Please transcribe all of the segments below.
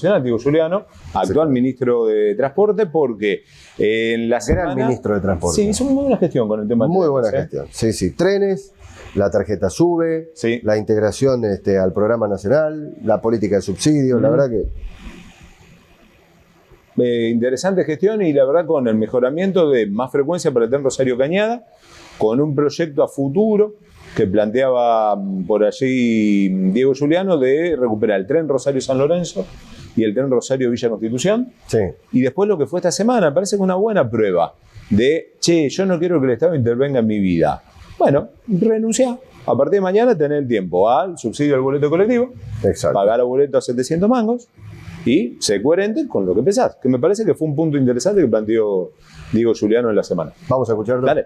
Diego Giuliano, actual ministro de Transporte, porque en la semana... Gran ministro de Transporte. Sí, hizo muy buena gestión con el tema de Muy trenes, buena gestión. Sí, sí. Trenes, la tarjeta SUBE, Sí. la integración al programa nacional, la política de subsidios, la verdad que... Interesante gestión y la verdad con el mejoramiento de más frecuencia para el tren Rosario Cañada, con un proyecto a futuro que planteaba por allí Diego Giuliano de recuperar el tren Rosario San Lorenzo y el tren Rosario Villa Constitución. Sí. Y después lo que fue esta semana, parece que una buena prueba de, che, yo no quiero que el Estado intervenga en mi vida. Bueno, renunciá. A partir de mañana tenés el tiempo al subsidio al boleto colectivo, Exacto. pagar el boleto a 700 mangos y ser coherente con lo que pensás. Que me parece que fue un punto interesante que planteó Diego Giuliano en la semana. Vamos a escucharlo. Dale.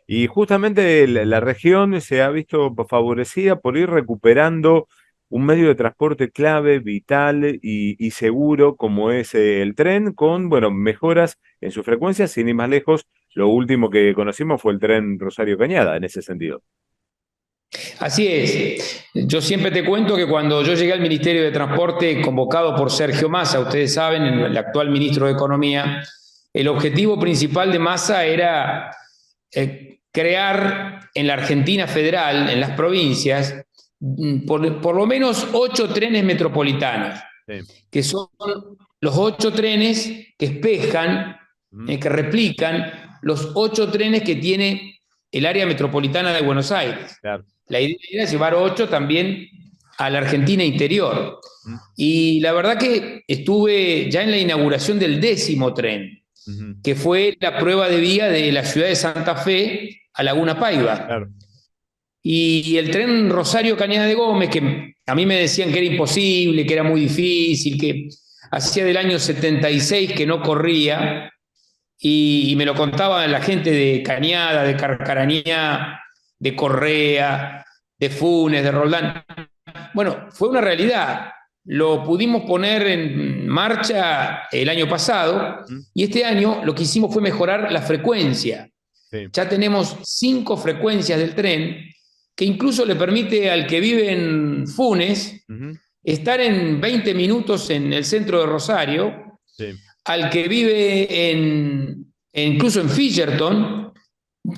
Y justamente la región se ha visto favorecida por ir recuperando un medio de transporte clave, vital y seguro como es el tren, con mejoras en su frecuencia, sin ir más lejos. Lo último que conocimos fue el tren Rosario Cañada, en ese sentido. Así es. Yo siempre te cuento que cuando yo llegué al Ministerio de Transporte, convocado por Sergio Massa, ustedes saben, el actual ministro de Economía, el objetivo principal de Massa era crear en la Argentina federal, en las provincias, por lo menos 8 trenes metropolitanos, sí, que son los 8 trenes que espejan, que replican los 8 trenes que tiene el área metropolitana de Buenos Aires. Claro. La idea era llevar 8 también a la Argentina interior. Y la verdad que estuve ya en la inauguración del 10º tren, que fue la prueba de vía de la ciudad de Santa Fe a Laguna Paiva. Claro. Y el tren Rosario Cañada de Gómez, que a mí me decían que era imposible, que era muy difícil, que hacía del año 76 que no corría, y me lo contaba la gente de Cañada, de Carcarañá, de Correa, de Funes, de Roldán. Bueno, fue una realidad. Lo pudimos poner en marcha el año pasado y este año lo que hicimos fue mejorar la frecuencia. Sí. Ya tenemos 5 frecuencias del tren que incluso le permite al que vive en Funes estar en 20 minutos en el centro de Rosario, sí, al que vive incluso en Fisherton,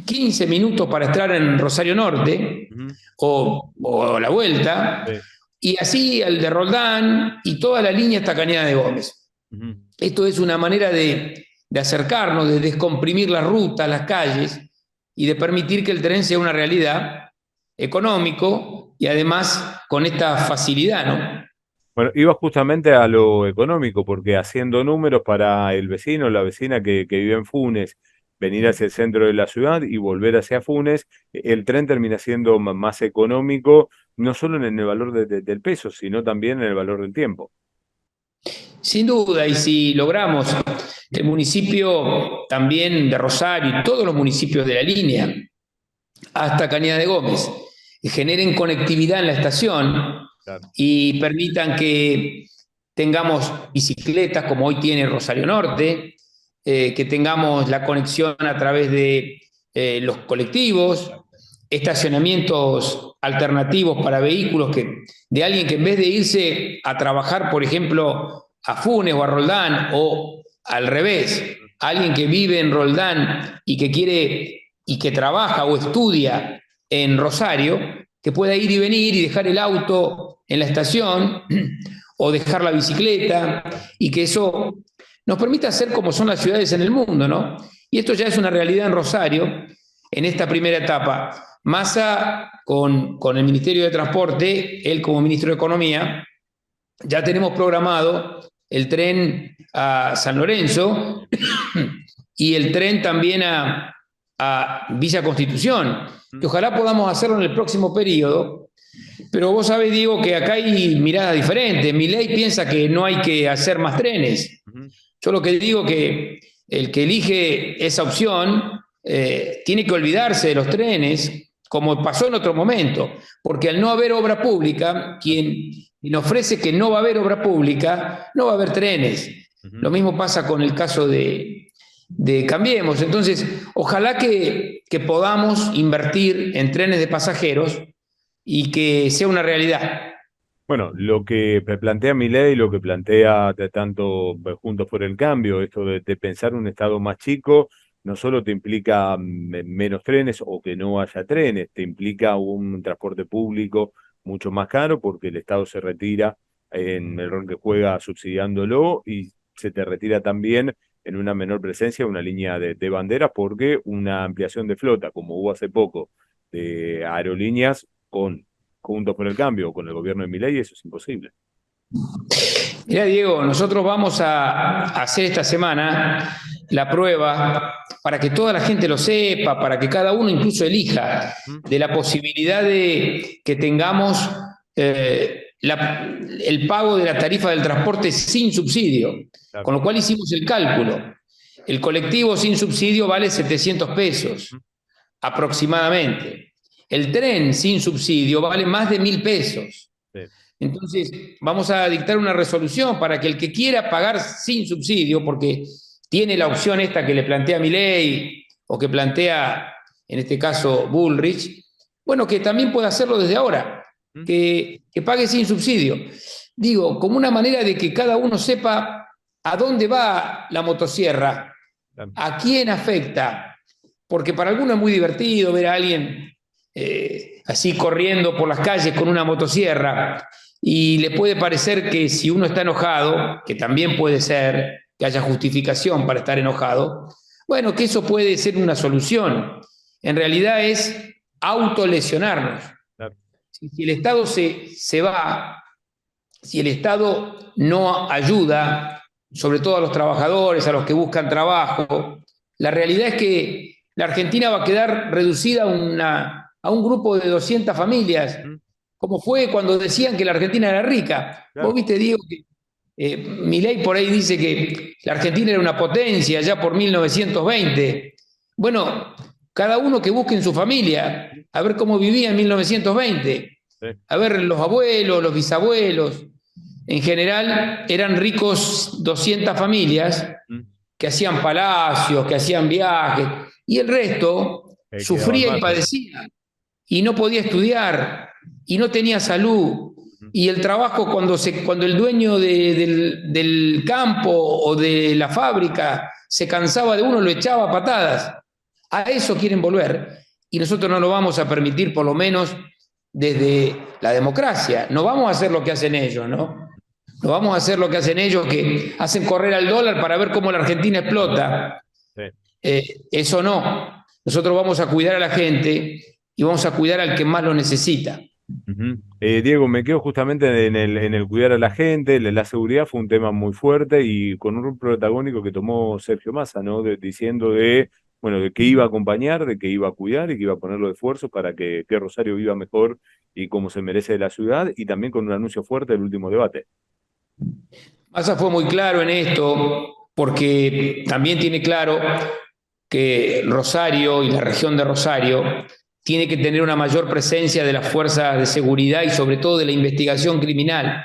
15 minutos para estar en Rosario Norte o la vuelta, sí, y así al de Roldán y toda la línea hasta Cañada de Gómez. Esto es una manera de acercarnos, de descomprimir las rutas, las calles y de permitir que el tren sea una realidad económico y además con esta facilidad, ¿no? Bueno, iba justamente a lo económico, porque haciendo números para el vecino, la vecina que vive en Funes, venir hacia el centro de la ciudad y volver hacia Funes, el tren termina siendo más económico, no solo en el valor del peso, sino también en el valor del tiempo. Sin duda, y si logramos que el municipio también de Rosario y todos los municipios de la línea, hasta Cañada de Gómez, generen conectividad en la estación, claro, y permitan que tengamos bicicletas como hoy tiene Rosario Norte, que tengamos la conexión a través de los colectivos, estacionamientos alternativos para vehículos de alguien que en vez de irse a trabajar, por ejemplo, a Funes o a Roldán, o al revés, alguien que vive en Roldán y que quiere y que trabaja o estudia en Rosario, que pueda ir y venir y dejar el auto en la estación o dejar la bicicleta, y que eso nos permita ser como son las ciudades en el mundo, ¿no? Y esto ya es una realidad en Rosario, en esta primera etapa. Massa, con el Ministerio de Transporte, él como ministro de Economía, ya tenemos programado el tren a San Lorenzo y el tren también a Villa Constitución, que ojalá podamos hacerlo en el próximo periodo. Pero vos sabés, Diego, que acá hay miradas diferentes. Milei piensa que no hay que hacer más trenes. Yo lo que digo que el que elige esa opción tiene que olvidarse de los trenes, como pasó en otro momento, porque al no haber obra pública, quien ofrece que no va a haber obra pública, no va a haber trenes. Lo mismo pasa con el caso de Cambiemos. Entonces, ojalá que podamos invertir en trenes de pasajeros y que sea una realidad. Bueno, lo que plantea Milei, lo que plantea tanto Juntos por el Cambio, esto de pensar un Estado más chico, no solo te implica menos trenes o que no haya trenes, te implica un transporte público mucho más caro porque el Estado se retira en el rol que juega subsidiándolo y se te retira también en una menor presencia una línea de banderas porque una ampliación de flota, como hubo hace poco, de aerolíneas con Juntos por el Cambio o con el gobierno de Milei, eso es imposible. Mira, Diego, nosotros vamos a hacer esta semana la prueba para que toda la gente lo sepa, para que cada uno incluso elija de la posibilidad de que tengamos el pago de la tarifa del transporte sin subsidio, Claro. con lo cual hicimos el cálculo. El colectivo sin subsidio vale 700 pesos aproximadamente. El tren sin subsidio vale más de 1.000 pesos. Sí. Entonces, vamos a dictar una resolución para que el que quiera pagar sin subsidio, porque tiene la opción esta que le plantea Milei o que plantea, en este caso, Bullrich, bueno, que también pueda hacerlo desde ahora, que pague sin subsidio. Digo, como una manera de que cada uno sepa a dónde va la motosierra, a quién afecta, porque para algunos es muy divertido ver a alguien así corriendo por las calles con una motosierra, y le puede parecer que si uno está enojado, que también puede ser que haya justificación para estar enojado, bueno, que eso puede ser una solución. En realidad es autolesionarnos. Claro. Si el Estado se va, si el Estado no ayuda, sobre todo a los trabajadores, a los que buscan trabajo, la realidad es que la Argentina va a quedar reducida a un grupo de 200 familias, como fue cuando decían que la Argentina era rica. Claro. Vos viste, Diego, que Milei por ahí dice que la Argentina era una potencia ya por 1920. Bueno, cada uno que busque en su familia, a ver cómo vivía en 1920, sí. A ver los abuelos, los bisabuelos. En general eran ricos 200 familias que hacían palacios, que hacían viajes, y el resto sufría y padecía, y no podía estudiar, y no tenía salud, y el trabajo cuando el dueño del campo o de la fábrica se cansaba de uno, lo echaba a patadas. A eso quieren volver, y nosotros no lo vamos a permitir, por lo menos desde la democracia. No vamos a hacer lo que hacen ellos, ¿no? No vamos a hacer lo que hacen ellos, que hacen correr al dólar para ver cómo la Argentina explota. Sí. Eso no. Nosotros vamos a cuidar a la gente y vamos a cuidar al que más lo necesita. Diego, me quedo justamente en el cuidar a la gente. La seguridad fue un tema muy fuerte y con un protagónico que tomó Sergio Massa, ¿no? Diciendo bueno, de que iba a acompañar, de que iba a cuidar y que iba a ponerlo de esfuerzo para que Rosario viva mejor y como se merece de la ciudad, y también con un anuncio fuerte del último debate. Massa fue muy claro en esto, porque también tiene claro que Rosario y la región de Rosario tiene que tener una mayor presencia de las fuerzas de seguridad y sobre todo de la investigación criminal,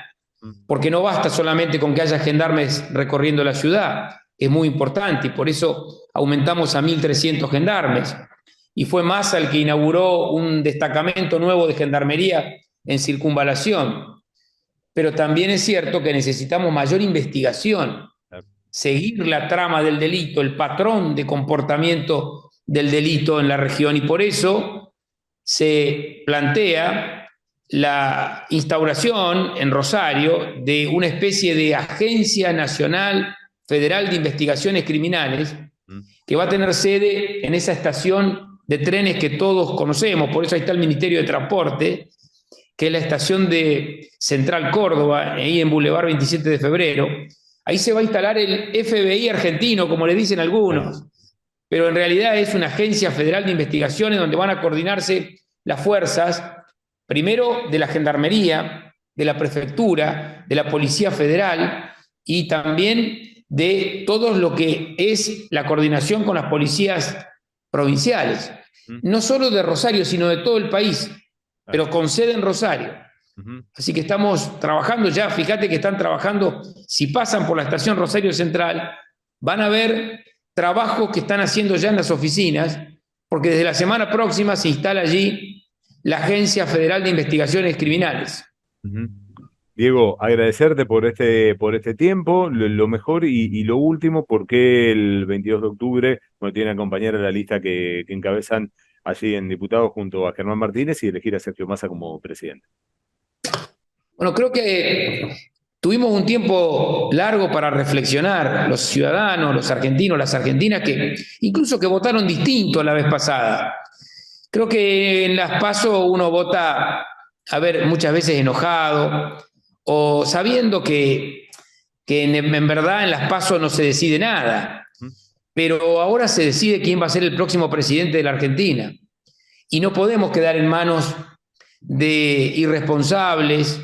porque no basta solamente con que haya gendarmes recorriendo la ciudad, es muy importante, y por eso aumentamos a 1.300 gendarmes, y fue Massa el que inauguró un destacamento nuevo de gendarmería en Circunvalación. Pero también es cierto que necesitamos mayor investigación, seguir la trama del delito, el patrón de comportamiento del delito en la región, y por eso se plantea la instauración en Rosario de una especie de Agencia Nacional Federal de Investigaciones Criminales que va a tener sede en esa estación de trenes que todos conocemos, por eso ahí está el Ministerio de Transporte, que es la estación de Central Córdoba, ahí en Boulevard 27 de Febrero. Ahí se va a instalar el FBI argentino, como le dicen algunos, pero en realidad es una agencia federal de investigaciones donde van a coordinarse las fuerzas, primero de la Gendarmería, de la Prefectura, de la Policía Federal y también de todo lo que es la coordinación con las policías provinciales, no solo de Rosario, sino de todo el país, pero con sede en Rosario. Así que estamos trabajando ya, fíjate que están trabajando, si pasan por la estación Rosario Central, van a ver trabajos que están haciendo ya en las oficinas, porque desde la semana próxima se instala allí la Agencia Federal de Investigaciones Criminales. Diego, agradecerte por este tiempo, lo mejor y lo último, porque el 22 de octubre me tiene que acompañar a la lista que encabezan allí en diputados junto a Germán Martínez y elegir a Sergio Massa como presidente. Bueno, creo que tuvimos un tiempo largo para reflexionar, los ciudadanos, los argentinos, las argentinas, que incluso que votaron distinto la vez pasada. Creo que en las PASO uno vota, a ver, muchas veces enojado o sabiendo que en verdad en las PASO no se decide nada, pero ahora se decide quién va a ser el próximo presidente de la Argentina. Y no podemos quedar en manos de irresponsables,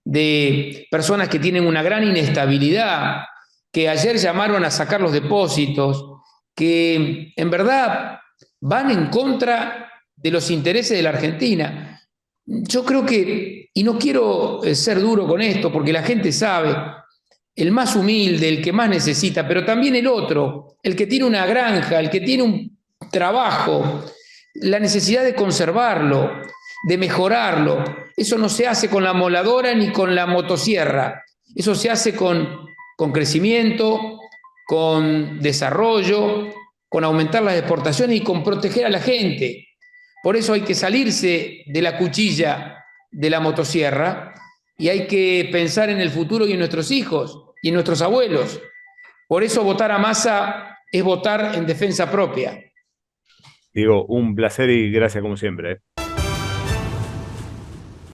de personas que tienen una gran inestabilidad, que ayer llamaron a sacar los depósitos, que en verdad van en contra de los intereses de la Argentina. Yo creo que, y no quiero ser duro con esto, porque la gente sabe, el más humilde, el que más necesita, pero también el otro, el que tiene una granja, el que tiene un trabajo, la necesidad de conservarlo, de mejorarlo. Eso no se hace con la moladora ni con la motosierra. Eso se hace con crecimiento, con desarrollo, con aumentar las exportaciones y con proteger a la gente. Por eso hay que salirse de la cuchilla de la motosierra y hay que pensar en el futuro y en nuestros hijos y en nuestros abuelos. Por eso votar a Massa es votar en defensa propia. Diego, un placer y gracias como siempre.